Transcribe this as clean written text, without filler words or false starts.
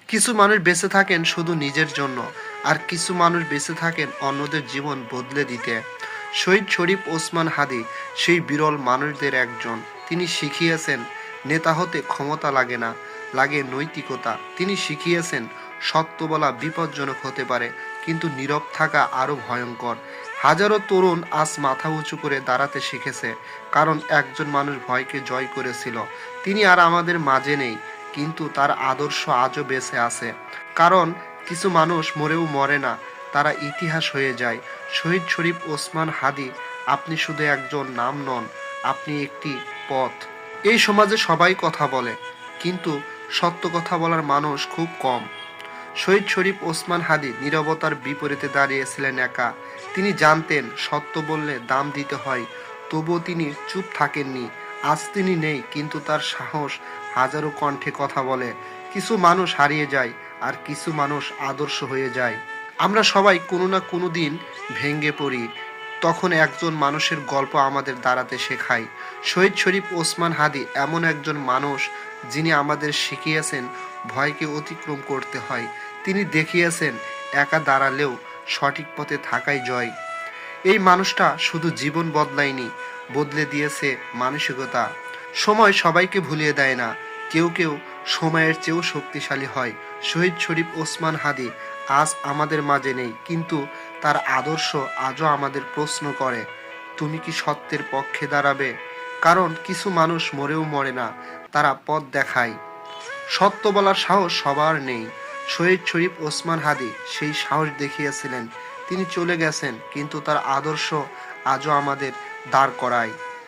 কিছু মানুষ বেঁচে থাকেন শুধু নিজের জন্য, আর কিছু মানুষ বেঁচে থাকেন অন্যদের জীবন বদলে দিতে। শহীদ শরীফ ওসমান হাদি সেই বিরল মানুষদের একজন। তিনি শিখিয়েছেন নেতা হতে ক্ষমতা লাগে না, লাগে নৈতিকতা। তিনি শিখিয়েছেন সত্য বলা বিপজ্জনক হতে পারে, কিন্তু নীরব থাকা আরও ভয়ঙ্কর। হাজারো তরুণ আজ মাথা উঁচু করে দাঁড়াতে শিখেছে, কারণ একজন মানুষ ভয়কে জয় করেছিল। তিনি আর আমাদের মাঝে নেই, কিন্তু তার আদর্শ আজও বেঁচে আছে। কারণ কিছু মানুষ মরেও মরে না, তারা ইতিহাস হয়ে যায়। শহীদ শরীফ ওসমান হাদি, আপনি শুধু একজন নাম নন, আপনি একটি পথ। এই সমাজে সবাই কথা বলে, কিন্তু সত্য কথা বলার মানুষ খুব কম। শহীদ শরীফ ওসমান হাদি নীরবতার বিপরীতে দাঁড়িয়েছিলেন একা। তিনি জানতেন সত্য বললে দাম দিতে হয়, তবুও তিনি চুপ থাকেননি। আজ তিনি নেই, কিন্তু তার সাহস হাজারো কণ্ঠে কথা বলে। কিছু মানুষ হারিয়ে যায়, আর কিছু মানুষ আদর্শ হয়ে যায়। আমরা সবাই কোনো না কোনো দিন ভেঙে পড়ি, তখন একজন মানুষের গল্প আমাদের দাঁড়াতে শেখায়। শহীদ শরীফ ওসমান হাদি এমন একজন মানুষ, যিনি আমাদের শিখিয়েছেন ভয়কে অতিক্রম করতে হয়। তিনি দেখিয়েছেন একা দাঁড়ালেও সঠিক পথে থাকাই জয়। এই মানুষটা শুধু জীবন বদলায়নি, বদলে দিয়েছে মানসিকতা। সময় সবাইকে ভুলিয়ে দেয় না, কেউ কেউ সময়ের চেয়েও শক্তিশালী হয়। শহীদ শরীফ ওসমান হাদি আজ আমাদের মাঝে নেই, কিন্তু তার আদর্শ আজও আমাদের প্রশ্ন করে, তুমি কি সত্যের পক্ষে দাঁড়াবে? কারণ কিছু মানুষ মরেও মরে না, তারা পথ দেখায়। সত্য বলার সাহস সবার নেই। শহীদ শরীফ ওসমান হাদি সেই সাহস দেখিয়েছিলেন। তিনি চলে গেছেন, কিন্তু তার আদর্শ আজও আমাদের দাঁড় করায়।